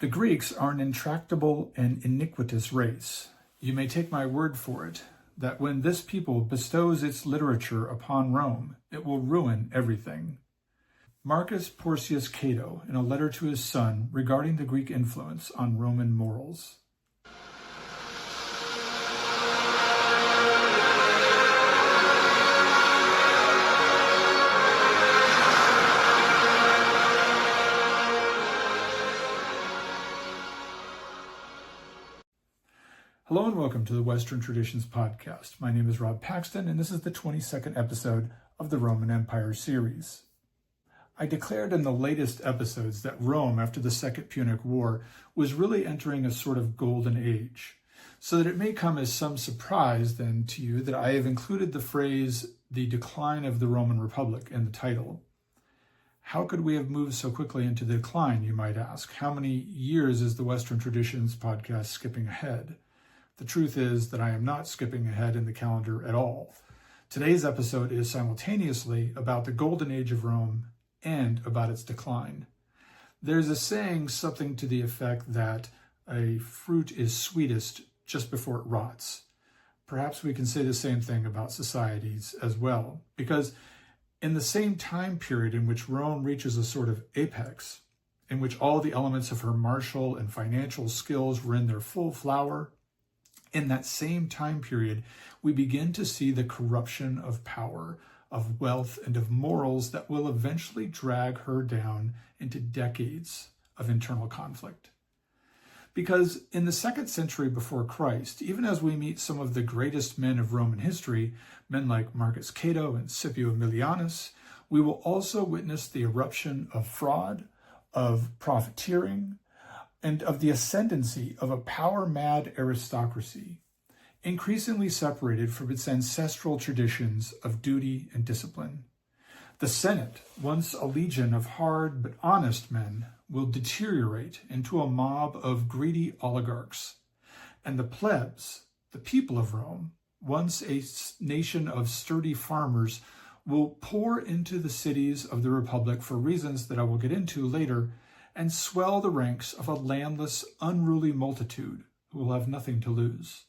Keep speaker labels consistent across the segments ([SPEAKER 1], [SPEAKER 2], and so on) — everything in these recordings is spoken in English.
[SPEAKER 1] The Greeks are an intractable and iniquitous race. You may take my word for it, that when this people bestows its literature upon Rome, it will ruin everything. Marcus Porcius Cato, in a letter to his son regarding the Greek influence on Roman morals. Hello and welcome to the Western Traditions Podcast. My name is Rob Paxton, and this is the 22nd episode of the Roman Empire series. I declared in the latest episodes that Rome, after the Second Punic War, was really entering a sort of golden age, so that it may come as some surprise then to you that I have included the phrase, the decline of the Roman Republic, in the title. How could we have moved so quickly into the decline, you might ask? How many years is the Western Traditions Podcast skipping ahead? The truth is that I am not skipping ahead in the calendar at all. Today's episode is simultaneously about the golden age of Rome and about its decline. There's a saying, something to the effect that a fruit is sweetest just before it rots. Perhaps we can say the same thing about societies as well, because in the same time period in which Rome reaches a sort of apex, in which all the elements of her martial and financial skills were in their full flower, in that same time period, we begin to see the corruption of power, of wealth, and of morals that will eventually drag her down into decades of internal conflict. Because in the 2nd century before Christ, even as we meet some of the greatest men of Roman history, men like Marcus Cato and Scipio Aemilianus, we will also witness the eruption of fraud, of profiteering, and of the ascendancy of a power-mad aristocracy, increasingly separated from its ancestral traditions of duty and discipline. The Senate, once a legion of hard but honest men, will deteriorate into a mob of greedy oligarchs, and the plebs, the people of Rome, once a nation of sturdy farmers, will pour into the cities of the Republic for reasons that I will get into later, and swell the ranks of a landless, unruly multitude who will have nothing to lose.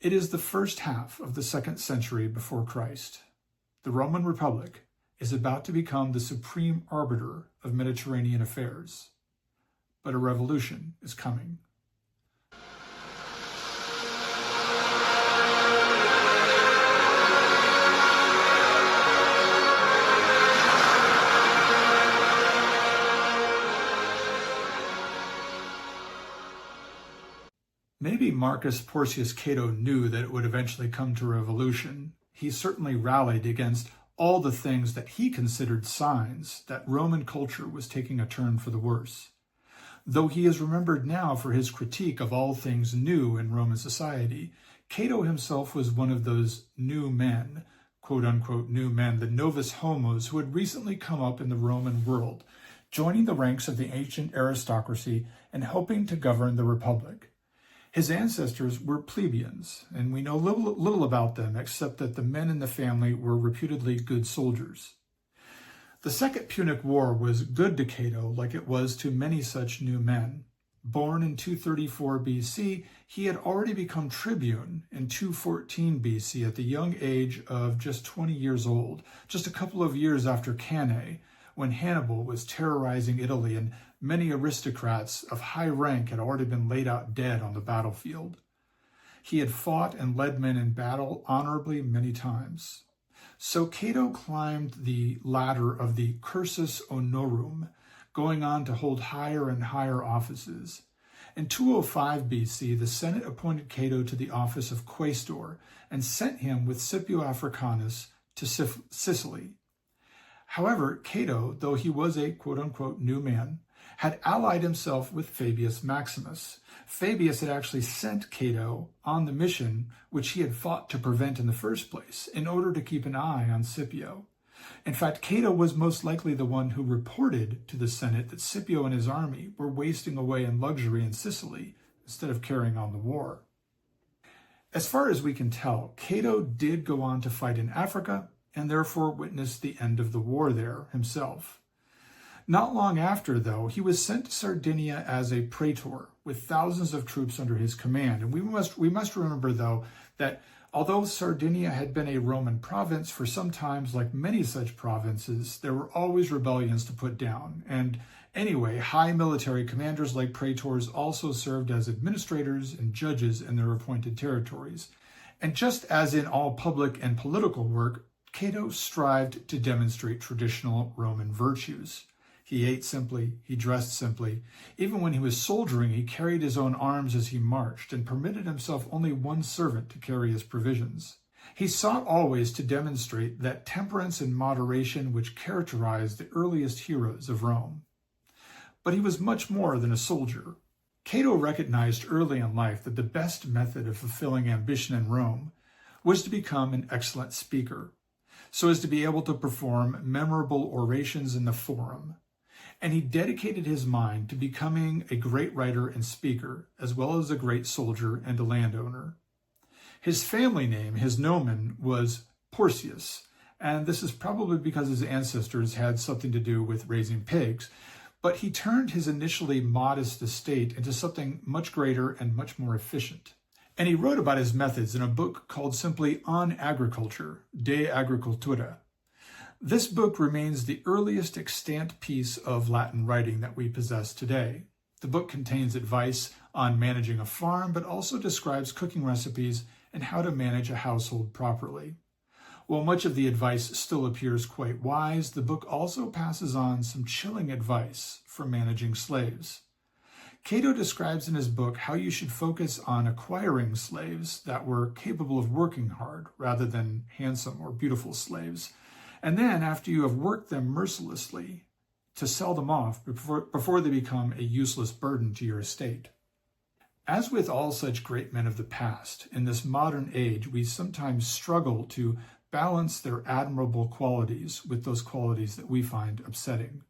[SPEAKER 1] It is the first half of the 2nd century before Christ. The Roman Republic is about to become the supreme arbiter of Mediterranean affairs, but a revolution is coming. Maybe Marcus Porcius Cato knew that it would eventually come to revolution. He certainly rallied against all the things that he considered signs that Roman culture was taking a turn for the worse. Though he is remembered now for his critique of all things new in Roman society, Cato himself was one of those new men, quote-unquote new men, the novus homos who had recently come up in the Roman world, joining the ranks of the ancient aristocracy and helping to govern the Republic. His ancestors were plebeians, and we know little about them except that the men in the family were reputedly good soldiers. The Second Punic War was good to Cato like it was to many such new men. Born in 234 BC, he had already become tribune in 214 BC at the young age of just 20 years old, just a couple of years after Cannae, when Hannibal was terrorizing Italy and many aristocrats of high rank had already been laid out dead on the battlefield. He had fought and led men in battle honorably many times. So Cato climbed the ladder of the cursus honorum, going on to hold higher and higher offices. In 205 BC, the Senate appointed Cato to the office of quaestor and sent him with Scipio Africanus to Sicily. However, Cato, though he was a quote-unquote new man, had allied himself with Fabius Maximus. Fabius had actually sent Cato on the mission which he had fought to prevent in the first place, in order to keep an eye on Scipio. In fact, Cato was most likely the one who reported to the Senate that Scipio and his army were wasting away in luxury in Sicily instead of carrying on the war. As far as we can tell, Cato did go on to fight in Africa and therefore witnessed the end of the war there himself. Not long after, though, he was sent to Sardinia as a praetor with thousands of troops under his command. And we must remember, though, that although Sardinia had been a Roman province for some times, like many such provinces, there were always rebellions to put down. And anyway, high military commanders like praetors also served as administrators and judges in their appointed territories. And just as in all public and political work, Cato strived to demonstrate traditional Roman virtues. He ate simply, he dressed simply. Even when he was soldiering, he carried his own arms as he marched and permitted himself only one servant to carry his provisions. He sought always to demonstrate that temperance and moderation which characterized the earliest heroes of Rome. But he was much more than a soldier. Cato recognized early in life that the best method of fulfilling ambition in Rome was to become an excellent speaker, so as to be able to perform memorable orations in the forum. And he dedicated his mind to becoming a great writer and speaker, as well as a great soldier and a landowner. His family name, his nomen, was Porcius, and this is probably because his ancestors had something to do with raising pigs, but he turned his initially modest estate into something much greater and much more efficient. And he wrote about his methods in a book called simply On Agriculture, De Agricultura. This book remains the earliest extant piece of Latin writing that we possess today. The book contains advice on managing a farm, but also describes cooking recipes and how to manage a household properly. While much of the advice still appears quite wise, the book also passes on some chilling advice for managing slaves. Cato describes in his book how you should focus on acquiring slaves that were capable of working hard rather than handsome or beautiful slaves. And then, after you have worked them mercilessly, to sell them off before they become a useless burden to your estate. As with all such great men of the past, in this modern age, we sometimes struggle to balance their admirable qualities with those qualities that we find upsetting.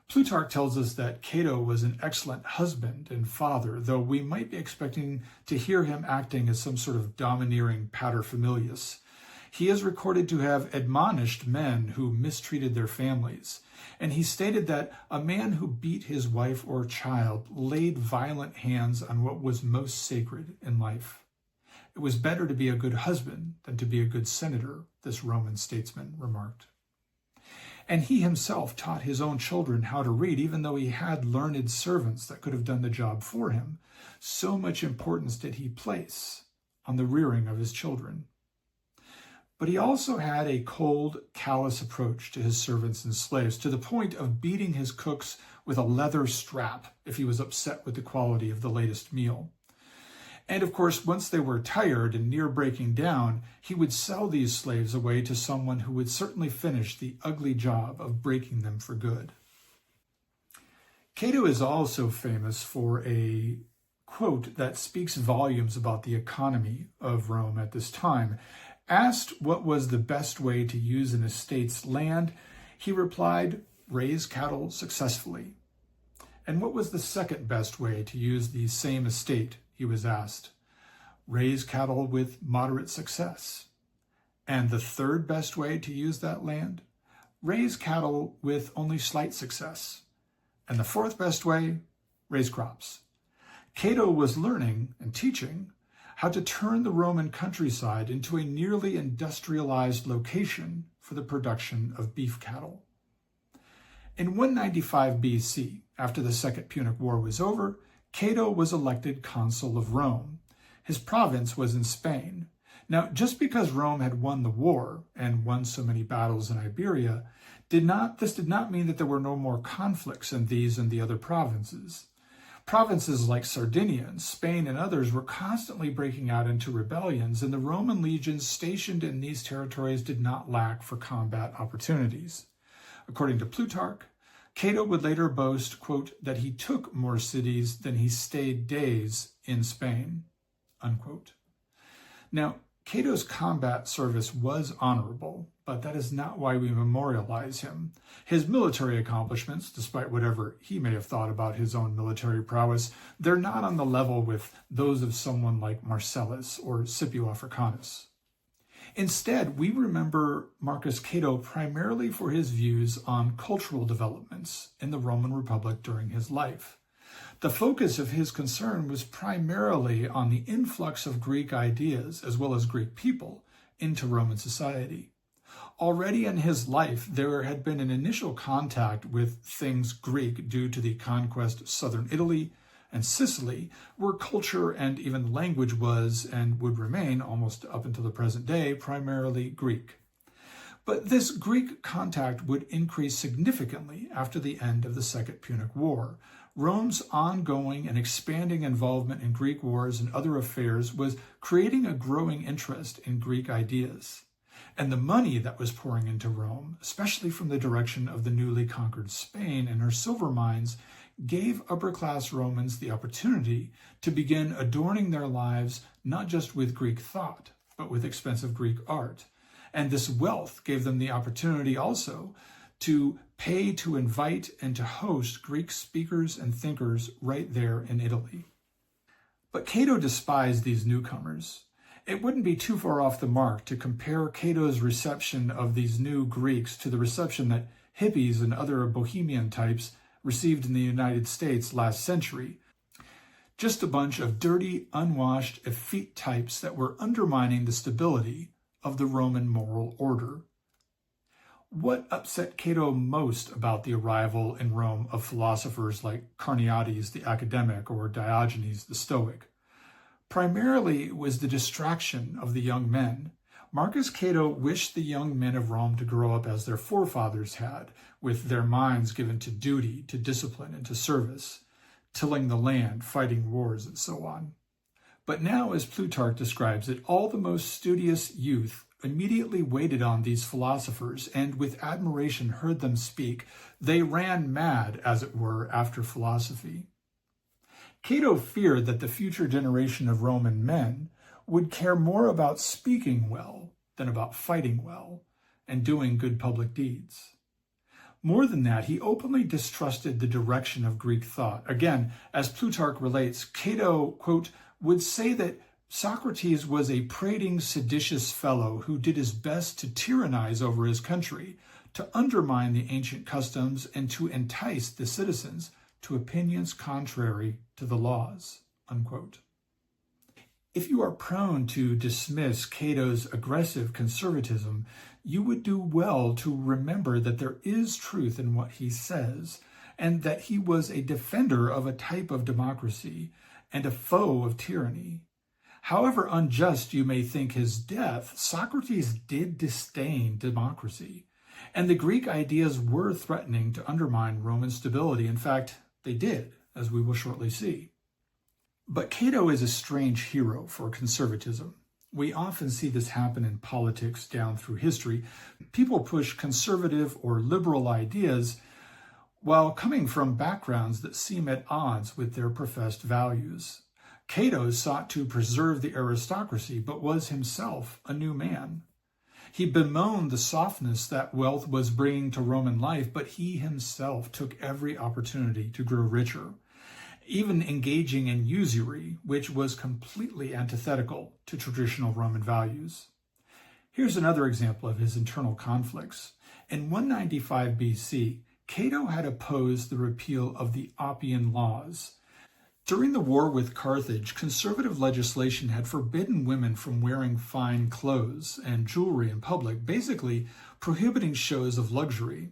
[SPEAKER 1] Plutarch tells us that Cato was an excellent husband and father, though we might be expecting to hear him acting as some sort of domineering paterfamilias. He is recorded to have admonished men who mistreated their families, and he stated that a man who beat his wife or child laid violent hands on what was most sacred in life. It was better to be a good husband than to be a good senator, this Roman statesman remarked. And he himself taught his own children how to read, even though he had learned servants that could have done the job for him. So much importance did he place on the rearing of his children. But he also had a cold, callous approach to his servants and slaves, to the point of beating his cooks with a leather strap if he was upset with the quality of the latest meal. And of course, once they were tired and near breaking down, he would sell these slaves away to someone who would certainly finish the ugly job of breaking them for good. Cato is also famous for a quote that speaks volumes about the economy of Rome at this time. Asked what was the best way to use an estate's land, he replied, raise cattle successfully. And what was the second best way to use the same estate, he was asked? Raise cattle with moderate success. And the third best way to use that land? Raise cattle with only slight success. And the fourth best way? Raise crops. Cato was learning and teaching how to turn the Roman countryside into a nearly industrialized location for the production of beef cattle. In 195 BC, after the Second Punic War was over, Cato was elected consul of Rome. His province was in Spain. Now, just because Rome had won the war and won so many battles in Iberia, this did not mean that there were no more conflicts in these and the other provinces. Provinces like Sardinia and Spain and others were constantly breaking out into rebellions, and the Roman legions stationed in these territories did not lack for combat opportunities. According to Plutarch, Cato would later boast, quote, that he took more cities than he stayed days in Spain, unquote. Now, Cato's combat service was honorable, but that is not why we memorialize him. His military accomplishments, despite whatever he may have thought about his own military prowess, they're not on the level with those of someone like Marcellus or Scipio Africanus. Instead, we remember Marcus Cato primarily for his views on cultural developments in the Roman Republic during his life. The focus of his concern was primarily on the influx of Greek ideas, as well as Greek people, into Roman society. Already in his life, there had been an initial contact with things Greek due to the conquest of southern Italy and Sicily, where culture and even language was and would remain, almost up until the present day, primarily Greek. But this Greek contact would increase significantly after the end of the Second Punic War. Rome's ongoing and expanding involvement in Greek wars and other affairs was creating a growing interest in Greek ideas. And the money that was pouring into Rome, especially from the direction of the newly conquered Spain and her silver mines, gave upper-class Romans the opportunity to begin adorning their lives not just with Greek thought, but with expensive Greek art. And this wealth gave them the opportunity also to pay to invite and to host Greek speakers and thinkers right there in Italy. But Cato despised these newcomers. It wouldn't be too far off the mark to compare Cato's reception of these new Greeks to the reception that hippies and other bohemian types received in the United States last century. Just a bunch of dirty, unwashed, effete types that were undermining the stability of the Roman moral order. What upset Cato most about the arrival in Rome of philosophers like Carneades the academic or Diogenes the Stoic? Primarily was the distraction of the young men. Marcus Cato wished the young men of Rome to grow up as their forefathers had, with their minds given to duty, to discipline, and to service, tilling the land, fighting wars, and so on. But now, as Plutarch describes it, all the most studious youth immediately waited on these philosophers and with admiration heard them speak. They ran mad, as it were, after philosophy. Cato feared that the future generation of Roman men would care more about speaking well than about fighting well and doing good public deeds. More than that, he openly distrusted the direction of Greek thought. Again, as Plutarch relates, Cato, quote, would say that Socrates was a prating, seditious fellow who did his best to tyrannize over his country, to undermine the ancient customs, and to entice the citizens to opinions contrary to the laws, unquote. If you are prone to dismiss Cato's aggressive conservatism, you would do well to remember that there is truth in what he says, and that he was a defender of a type of democracy and a foe of tyranny. However unjust you may think his death, Socrates did disdain democracy, and the Greek ideas were threatening to undermine Roman stability. In fact, they did, as we will shortly see. But Cato is a strange hero for conservatism. We often see this happen in politics down through history. People push conservative or liberal ideas while coming from backgrounds that seem at odds with their professed values. Cato sought to preserve the aristocracy, but was himself a new man. He bemoaned the softness that wealth was bringing to Roman life, but he himself took every opportunity to grow richer, even engaging in usury, which was completely antithetical to traditional Roman values. Here's another example of his internal conflicts. In 195 BC, Cato had opposed the repeal of the Oppian Laws. During the war with Carthage, conservative legislation had forbidden women from wearing fine clothes and jewelry in public, basically prohibiting shows of luxury.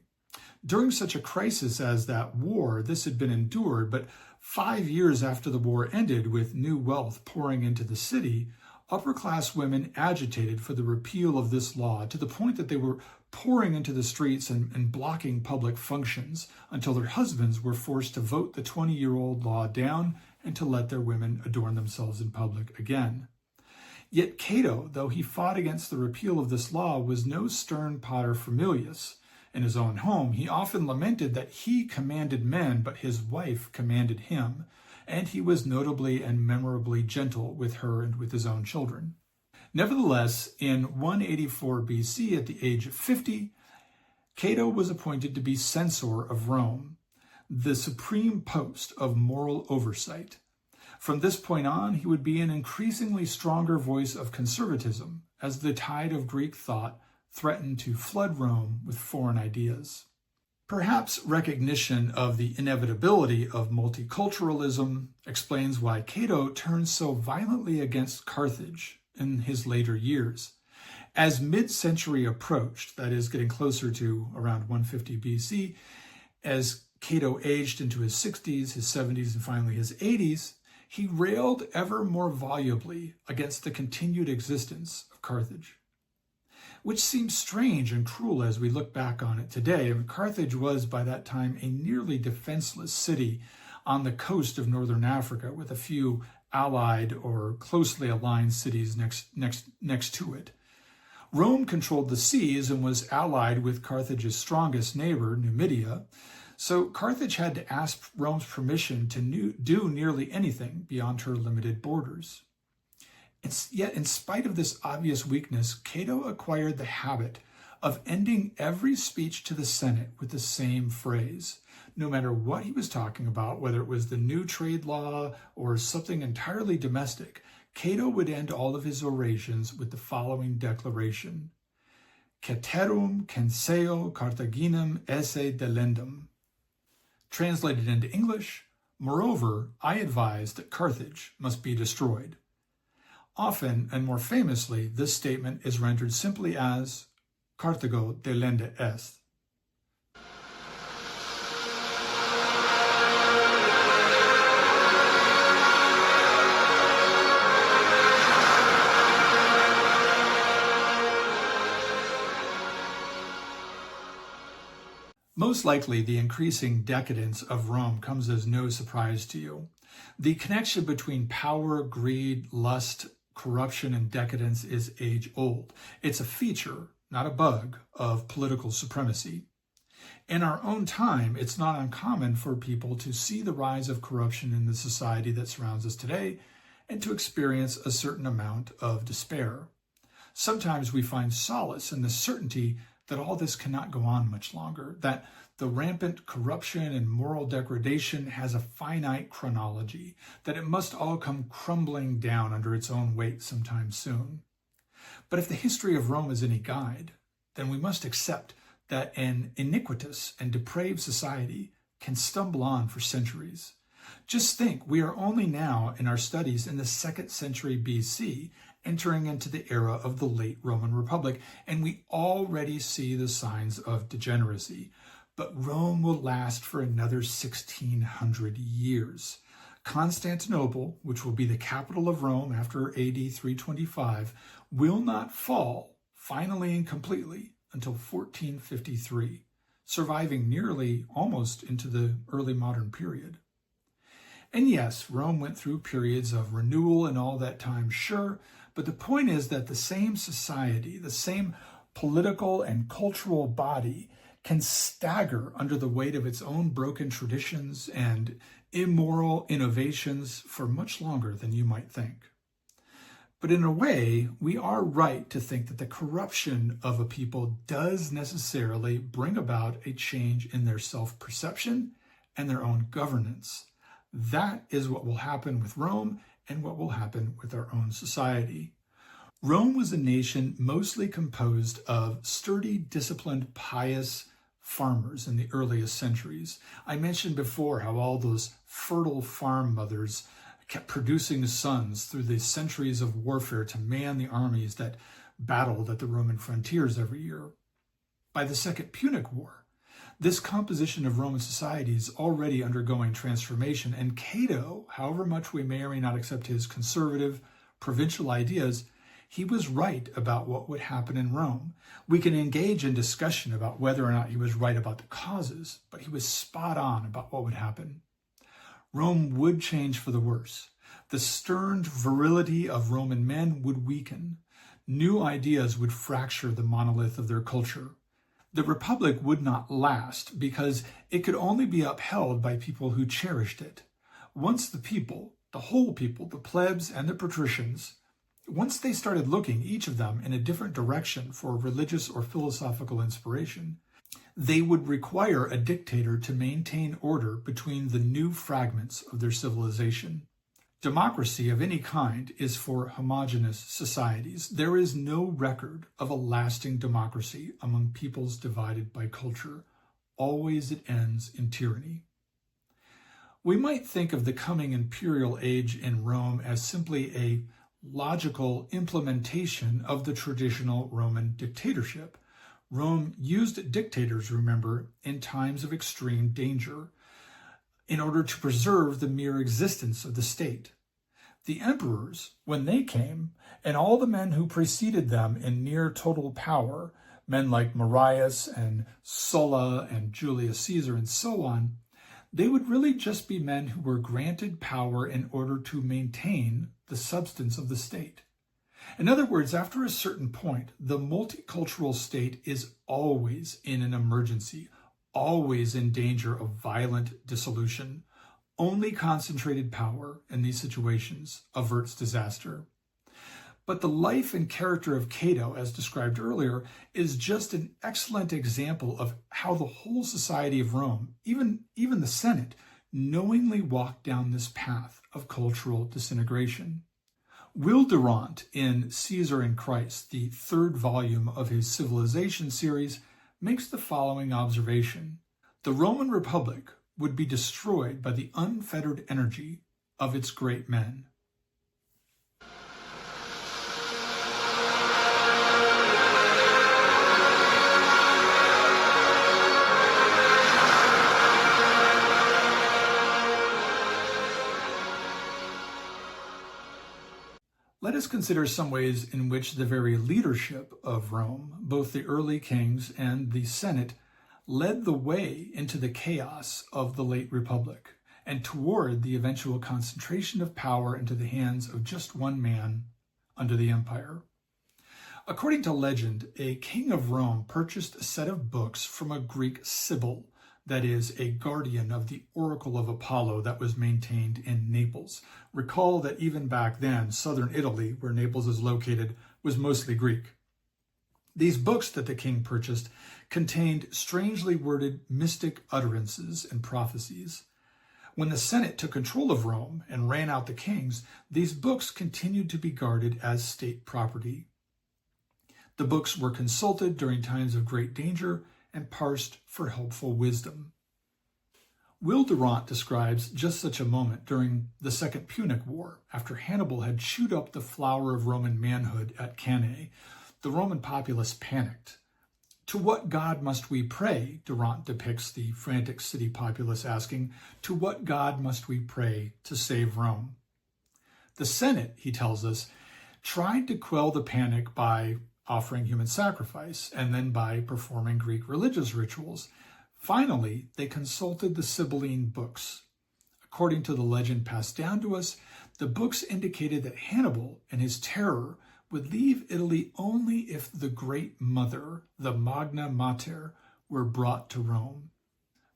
[SPEAKER 1] During such a crisis as that war, this had been endured, but 5 years after the war ended, with new wealth pouring into the city, upper-class women agitated for the repeal of this law to the point that they were pouring into the streets and blocking public functions until their husbands were forced to vote the 20-year-old law down and to let their women adorn themselves in public again. Yet Cato, though he fought against the repeal of this law, was no stern paterfamilias. In his own home, he often lamented that he commanded men, but his wife commanded him, and he was notably and memorably gentle with her and with his own children. Nevertheless, in 184 BC, at the age of 50, Cato was appointed to be censor of Rome, the supreme post of moral oversight. From this point on, he would be an increasingly stronger voice of conservatism as the tide of Greek thought threatened to flood Rome with foreign ideas. Perhaps recognition of the inevitability of multiculturalism explains why Cato turned so violently against Carthage in his later years. As mid-century approached, that is, getting closer to around 150 BC, as Cato aged into his 60s, his 70s, and finally his 80s, he railed ever more volubly against the continued existence of Carthage. Which seems strange and cruel as we look back on it today. Carthage was by that time a nearly defenseless city on the coast of northern Africa with a few allied or closely aligned cities next to it. Rome controlled the seas and was allied with Carthage's strongest neighbor, Numidia, so Carthage had to ask Rome's permission to do nearly anything beyond her limited borders. Yet, in spite of this obvious weakness, Cato acquired the habit of ending every speech to the Senate with the same phrase. No matter what he was talking about, whether it was the new trade law or something entirely domestic, Cato would end all of his orations with the following declaration: Ceterum censeo Carthaginem esse delendum. Translated into English, moreover, I advise that Carthage must be destroyed. Often, and more famously, this statement is rendered simply as Carthago delende est. Most likely, the increasing decadence of Rome comes as no surprise to you. The connection between power, greed, lust, corruption, and decadence is age-old. It's a feature, not a bug, of political supremacy. In our own time, it's not uncommon for people to see the rise of corruption in the society that surrounds us today and to experience a certain amount of despair. Sometimes we find solace in the certainty that all this cannot go on much longer, that the rampant corruption and moral degradation has a finite chronology, that it must all come crumbling down under its own weight sometime soon. But if the history of Rome is any guide, then we must accept that an iniquitous and depraved society can stumble on for centuries. Just think, we are only now in our studies in the 2nd century BC, entering into the era of the late Roman Republic, and we already see the signs of degeneracy. But Rome will last for another 1600 years. Constantinople, which will be the capital of Rome after AD 325, will not fall finally and completely until 1453, surviving nearly almost into the early modern period. And yes, Rome went through periods of renewal and all that time, sure, but the point is that the same society, the same political and cultural body can stagger under the weight of its own broken traditions and immoral innovations for much longer than you might think. But in a way, we are right to think that the corruption of a people does necessarily bring about a change in their self-perception and their own governance. That is what will happen with Rome and what will happen with our own society. Rome was a nation mostly composed of sturdy, disciplined, pious farmers in the earliest centuries. I mentioned before how all those fertile farm mothers kept producing sons through the centuries of warfare to man the armies that battled at the Roman frontiers every year. By the Second Punic War, this composition of Roman society is already undergoing transformation, and Cato, however much we may or may not accept his conservative, provincial ideas, he was right about what would happen in Rome. We can engage in discussion about whether or not he was right about the causes, but he was spot on about what would happen. Rome would change for the worse. The stern virility of Roman men would weaken. New ideas would fracture the monolith of their culture. The Republic would not last because it could only be upheld by people who cherished it. Once the people, the whole people, the plebs and the patricians, once they started looking, each of them, in a different direction for religious or philosophical inspiration, they would require a dictator to maintain order between the new fragments of their civilization. Democracy of any kind is for homogeneous societies. There is no record of a lasting democracy among peoples divided by culture. Always it ends in tyranny. We might think of the coming imperial age in Rome as simply a logical implementation of the traditional Roman dictatorship. Rome used dictators, remember, in times of extreme danger, in order to preserve the mere existence of the state. The emperors, when they came, and all the men who preceded them in near total power, men like Marius and Sulla and Julius Caesar and so on, they would really just be men who were granted power in order to maintain the substance of the state. In other words, after a certain point, the multicultural state is always in an emergency, always in danger of violent dissolution. Only concentrated power in these situations averts disaster. But the life and character of Cato, as described earlier, is just an excellent example of how the whole society of Rome, even the Senate, knowingly walked down this path of cultural disintegration. Will Durant, in Caesar and Christ, the third volume of his Civilization series, makes the following observation. The Roman Republic would be destroyed by the unfettered energy of its great men. Let us consider some ways in which the very leadership of Rome, both the early kings and the Senate, led the way into the chaos of the late Republic and toward the eventual concentration of power into the hands of just one man under the empire. According to legend, a king of Rome purchased a set of books from a Greek sibyl, that is, a guardian of the Oracle of Apollo that was maintained in Naples. Recall that even back then, southern Italy, where Naples is located, was mostly Greek. These books that the king purchased contained strangely worded mystic utterances and prophecies. When the Senate took control of Rome and ran out the kings, these books continued to be guarded as state property. The books were consulted during times of great danger and parsed for helpful wisdom. Will Durant describes just such a moment during the Second Punic War, after Hannibal had chewed up the flower of Roman manhood at Cannae. The Roman populace panicked. To what god must we pray? Durant depicts the frantic city populace asking, to what god must we pray to save Rome? The Senate, he tells us, tried to quell the panic by offering human sacrifice and then by performing Greek religious rituals. Finally, they consulted the Sibylline books. According to the legend passed down to us, the books indicated that Hannibal and his terror would leave Italy only if the Great Mother, the Magna Mater, were brought to Rome.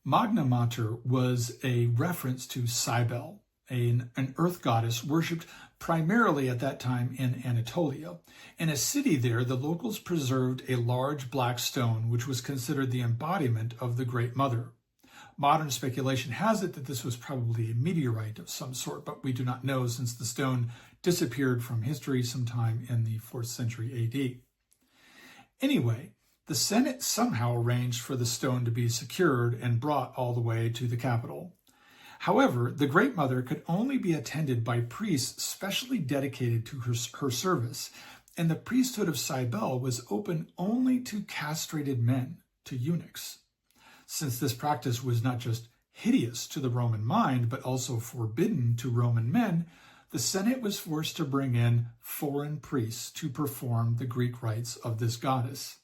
[SPEAKER 1] Magna Mater was a reference to Cybele, an earth goddess worshipped primarily at that time in Anatolia. In a city there, the locals preserved a large black stone, which was considered the embodiment of the Great Mother. Modern speculation has it that this was probably a meteorite of some sort, but we do not know since the stone disappeared from history sometime in the 4th century AD. Anyway, the Senate somehow arranged for the stone to be secured and brought all the way to the capital. However, the Great Mother could only be attended by priests specially dedicated to her service, and the priesthood of Cybele was open only to castrated men, to eunuchs. Since this practice was not just hideous to the Roman mind, but also forbidden to Roman men, the Senate was forced to bring in foreign priests to perform the Greek rites of this goddess.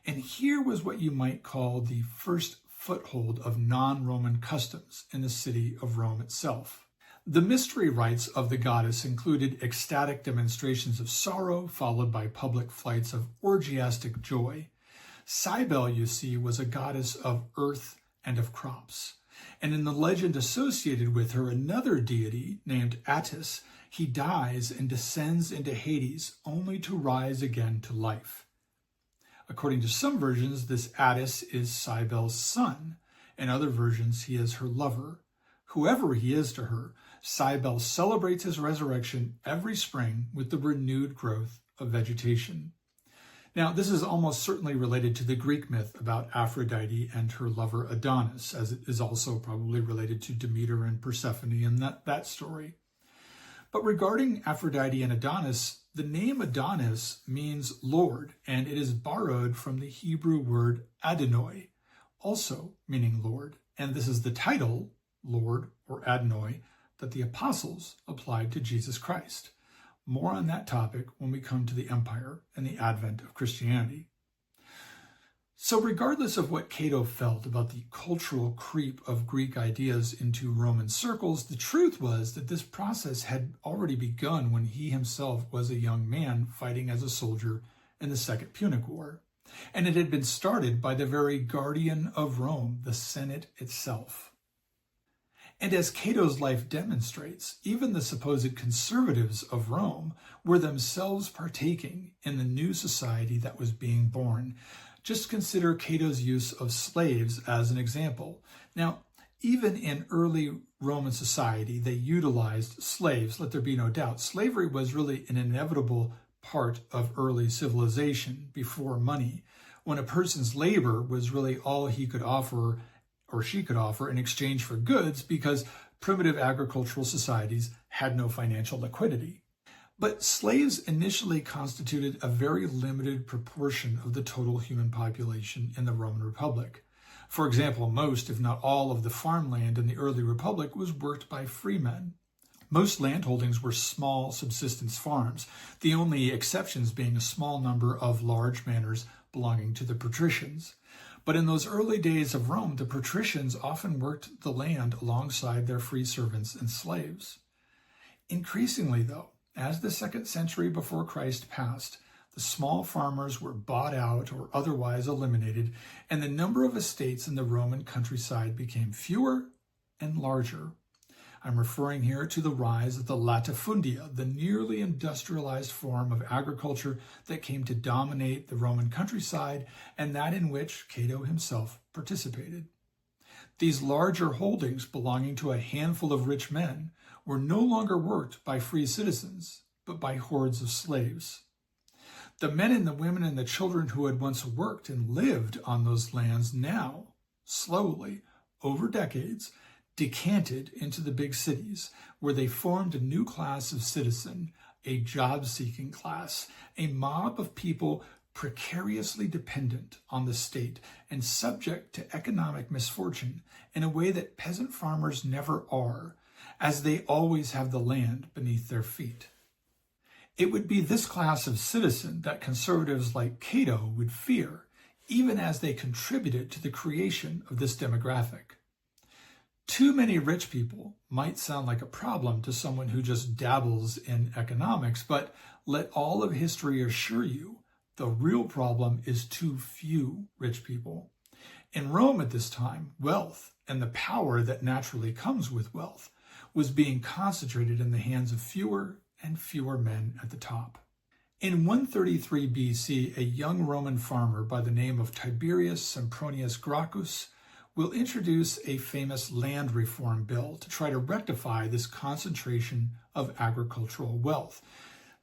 [SPEAKER 1] And here was what you might call the first foothold of non-Roman customs in the city of Rome itself. The mystery rites of the goddess included ecstatic demonstrations of sorrow, followed by public flights of orgiastic joy. Cybele, you see, was a goddess of earth and of crops. And in the legend associated with her, another deity named Attis, he dies and descends into Hades only to rise again to life. According to some versions, this Attis is Cybele's son. In other versions, he is her lover, whoever he is to her, Cybele celebrates his resurrection every spring with the renewed growth of vegetation. Now, this is almost certainly related to the Greek myth about Aphrodite and her lover Adonis, as it is also probably related to Demeter and Persephone and that story. But regarding Aphrodite and Adonis, the name Adonis means Lord, and it is borrowed from the Hebrew word Adonai, also meaning Lord. And this is the title, Lord or Adonai, that the apostles applied to Jesus Christ. More on that topic when we come to the empire and the advent of Christianity. So regardless of what Cato felt about the cultural creep of Greek ideas into Roman circles, the truth was that this process had already begun when he himself was a young man fighting as a soldier in the Second Punic War. And it had been started by the very guardian of Rome, the Senate itself. And as Cato's life demonstrates, even the supposed conservatives of Rome were themselves partaking in the new society that was being born. Just consider Cato's use of slaves as an example. Now, even in early Roman society, they utilized slaves, let there be no doubt. Slavery was really an inevitable part of early civilization before money, when a person's labor was really all he could offer or she could offer in exchange for goods, because primitive agricultural societies had no financial liquidity. But slaves initially constituted a very limited proportion of the total human population in the Roman Republic. For example, most, if not all, of the farmland in the early Republic was worked by freemen. Most landholdings were small subsistence farms, the only exceptions being a small number of large manors belonging to the patricians. But in those early days of Rome, the patricians often worked the land alongside their free servants and slaves. Increasingly, though, as the 2nd century before Christ passed, the small farmers were bought out or otherwise eliminated, and the number of estates in the Roman countryside became fewer and larger. I'm referring here to the rise of the latifundia, the nearly industrialized form of agriculture that came to dominate the Roman countryside, and that in which Cato himself participated. These larger holdings belonging to a handful of rich men were no longer worked by free citizens, but by hordes of slaves. The men and the women and the children who had once worked and lived on those lands now, slowly, over decades, decanted into the big cities, where they formed a new class of citizen, a job-seeking class, a mob of people precariously dependent on the state and subject to economic misfortune in a way that peasant farmers never are, as they always have the land beneath their feet. It would be this class of citizen that conservatives like Cato would fear, even as they contributed to the creation of this demographic. Too many rich people might sound like a problem to someone who just dabbles in economics, but let all of history assure you, the real problem is too few rich people. In Rome at this time, wealth and the power that naturally comes with wealth was being concentrated in the hands of fewer and fewer men at the top. In 133 BC, a young Roman farmer by the name of Tiberius Sempronius Gracchus will introduce a famous land reform bill to try to rectify this concentration of agricultural wealth.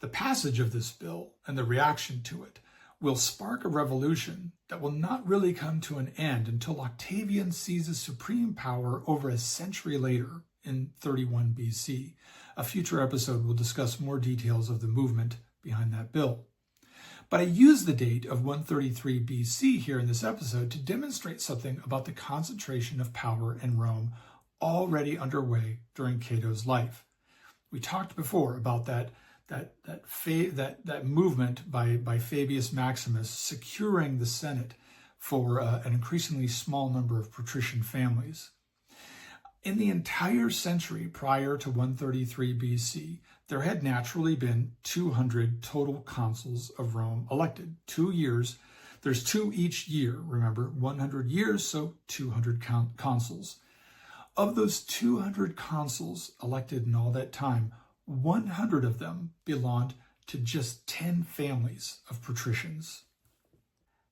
[SPEAKER 1] The passage of this bill and the reaction to it will spark a revolution that will not really come to an end until Octavian seizes supreme power over a century later in 31 BC. A future episode will discuss more details of the movement behind that bill. But I use the date of 133 BC here in this episode to demonstrate something about the concentration of power in Rome already underway during Cato's life. We talked before about that movement by Fabius Maximus securing the Senate for an increasingly small number of patrician families. In the entire century prior to 133 BC, there had naturally been 200 total consuls of Rome elected. 2 years. There's 2 each year, remember, 100 years, so 200 consuls. Of those 200 consuls elected in all that time, 100 of them belonged to just 10 families of patricians.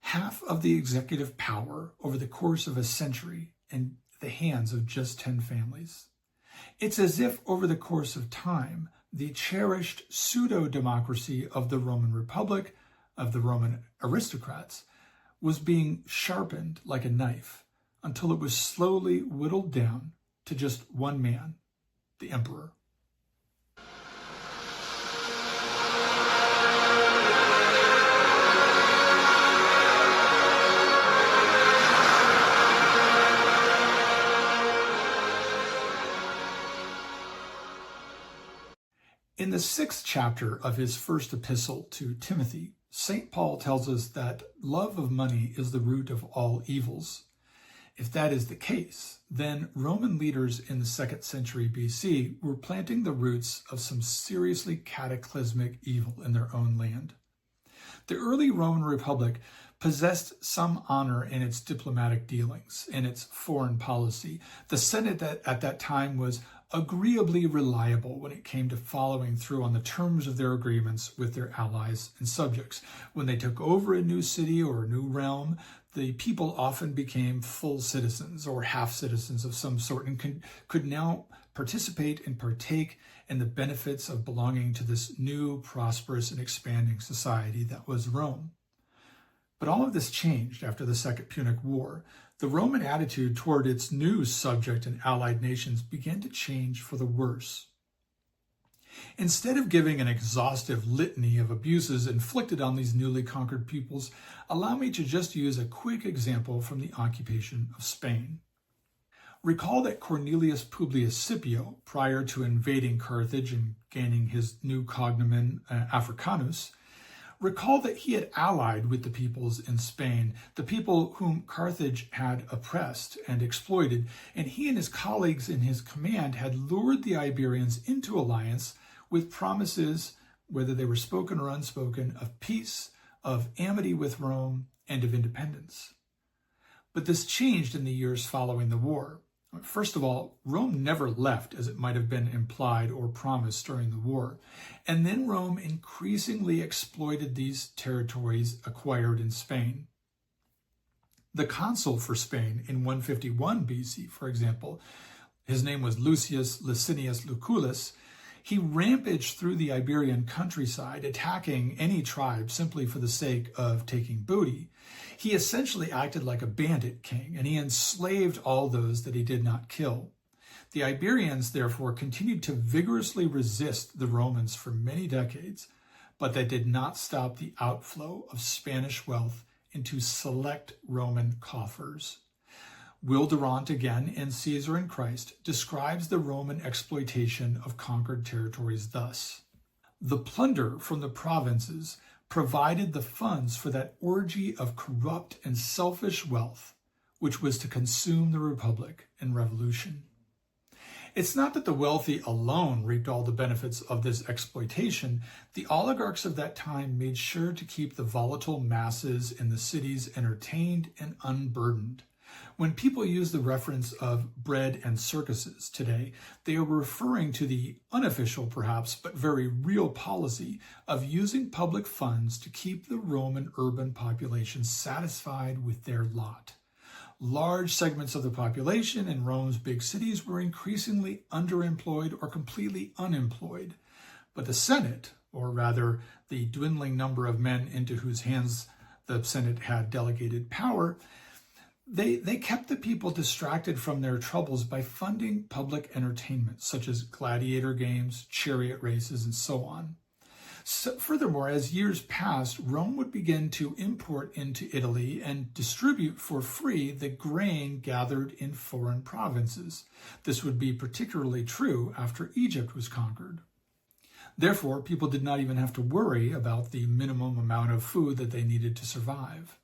[SPEAKER 1] Half of the executive power over the course of a century in the hands of just 10 families. It's as if over the course of time, the cherished pseudo-democracy of the Roman Republic, of the Roman aristocrats, was being sharpened like a knife until it was slowly whittled down to just one man, the emperor. In the 6th chapter of his first epistle to Timothy, St. Paul tells us that love of money is the root of all evils. If that is the case, then Roman leaders in the 2nd century BC were planting the roots of some seriously cataclysmic evil in their own land. The early Roman Republic possessed some honor in its diplomatic dealings, in its foreign policy. The Senate at that time was agreeably reliable when it came to following through on the terms of their agreements with their allies and subjects. When they took over a new city or a new realm, the people often became full citizens or half citizens of some sort and could now participate and partake in the benefits of belonging to this new, prosperous, and expanding society that was Rome. But all of this changed after the Second Punic War. The Roman attitude toward its new subject and allied nations began to change for the worse. Instead of giving an exhaustive litany of abuses inflicted on these newly conquered peoples, allow me to just use a quick example from the occupation of Spain. Recall that Cornelius Publius Scipio, prior to invading Carthage and gaining his new cognomen Africanus, recall that he had allied with the peoples in Spain, the people whom Carthage had oppressed and exploited, and he and his colleagues in his command had lured the Iberians into alliance with promises, whether they were spoken or unspoken, of peace, of amity with Rome, and of independence. But this changed in the years following the war. First of all, Rome never left, as it might have been implied or promised during the war. And then Rome increasingly exploited these territories acquired in Spain. The consul for Spain in 151 BC, for example, his name was Lucius Licinius Lucullus. He rampaged through the Iberian countryside, attacking any tribe simply for the sake of taking booty. He essentially acted like a bandit king, and he enslaved all those that he did not kill. The Iberians, therefore, continued to vigorously resist the Romans for many decades, but that did not stop the outflow of Spanish wealth into select Roman coffers. Will Durant, again, in Caesar and Christ, describes the Roman exploitation of conquered territories thus: the plunder from the provinces provided the funds for that orgy of corrupt and selfish wealth, which was to consume the Republic and Revolution. It's not that the wealthy alone reaped all the benefits of this exploitation. The oligarchs of that time made sure to keep the volatile masses in the cities entertained and unburdened. When people use the reference of bread and circuses today, they are referring to the unofficial, perhaps, but very real policy of using public funds to keep the Roman urban population satisfied with their lot. Large segments of the population in Rome's big cities were increasingly underemployed or completely unemployed. But the Senate, or rather the dwindling number of men into whose hands the Senate had delegated power, They kept the people distracted from their troubles by funding public entertainment, such as gladiator games, chariot races, and so on. Furthermore, as years passed, Rome would begin to import into Italy and distribute for free the grain gathered in foreign provinces. This would be particularly true after Egypt was conquered. Therefore, people did not even have to worry about the minimum amount of food that they needed to survive.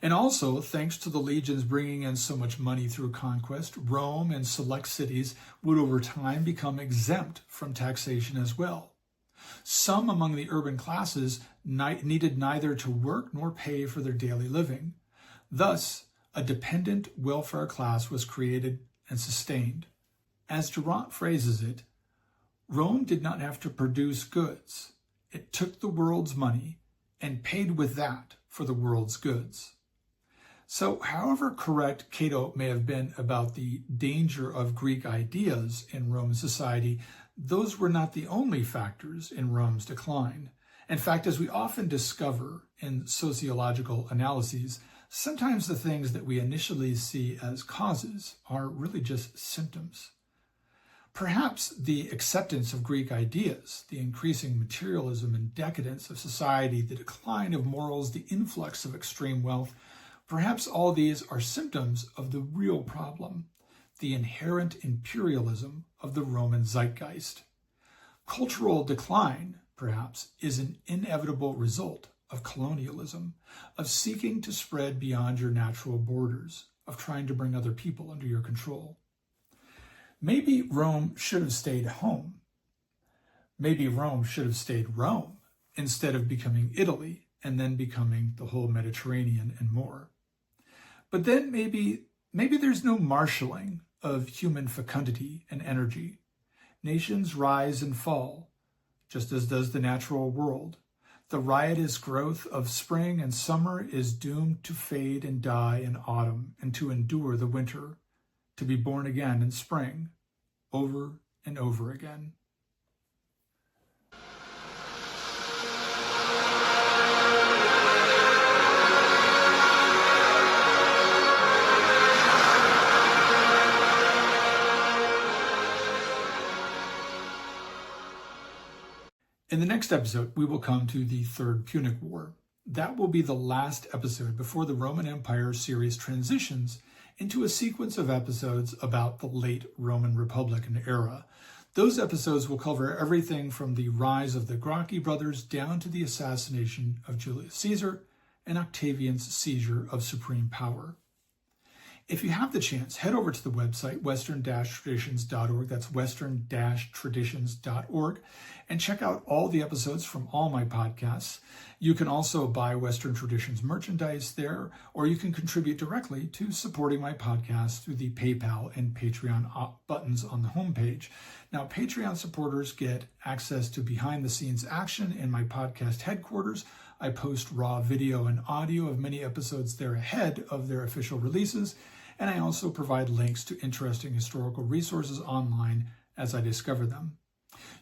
[SPEAKER 1] And also, thanks to the legions bringing in so much money through conquest, Rome and select cities would over time become exempt from taxation as well. Some among the urban classes needed neither to work nor pay for their daily living. Thus, a dependent welfare class was created and sustained. As Durant phrases it, Rome did not have to produce goods. It took the world's money and paid with that for the world's goods. So, however correct Cato may have been about the danger of Greek ideas in Roman society, those were not the only factors in Rome's decline. In fact, as we often discover in sociological analyses, sometimes the things that we initially see as causes are really just symptoms. Perhaps the acceptance of Greek ideas, the increasing materialism and decadence of society, the decline of morals, the influx of extreme wealth, perhaps all these are symptoms of the real problem, the inherent imperialism of the Roman zeitgeist. Cultural decline, perhaps, is an inevitable result of colonialism, of seeking to spread beyond your natural borders, of trying to bring other people under your control. Maybe Rome should have stayed home. Maybe Rome should have stayed Rome instead of becoming Italy and then becoming the whole Mediterranean and more. But then maybe there's no marshaling of human fecundity and energy. Nations rise and fall, just as does the natural world. The riotous growth of spring and summer is doomed to fade and die in autumn and to endure the winter, to be born again in spring, over and over again. In the next episode, we will come to the Third Punic War. That will be the last episode before the Roman Empire series transitions into a sequence of episodes about the late Roman Republican era. Those episodes will cover everything from the rise of the Gracchi brothers down to the assassination of Julius Caesar and Octavian's seizure of supreme power. If you have the chance, head over to the website, western-traditions.org, that's western-traditions.org, and check out all the episodes from all my podcasts. You can also buy Western Traditions merchandise there, or you can contribute directly to supporting my podcast through the PayPal and Patreon buttons on the homepage. Now, Patreon supporters get access to behind-the-scenes action in my podcast headquarters. I post raw video and audio of many episodes there ahead of their official releases, and I also provide links to interesting historical resources online as I discover them.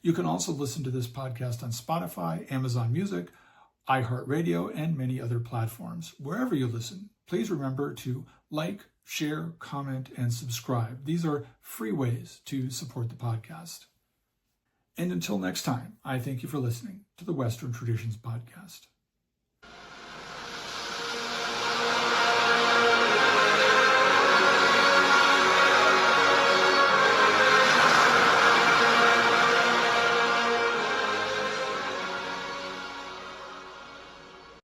[SPEAKER 1] You can also listen to this podcast on Spotify, Amazon Music, iHeartRadio, and many other platforms. Wherever you listen, please remember to like, share, comment, and subscribe. These are free ways to support the podcast. And until next time, I thank you for listening to the Western Traditions Podcast.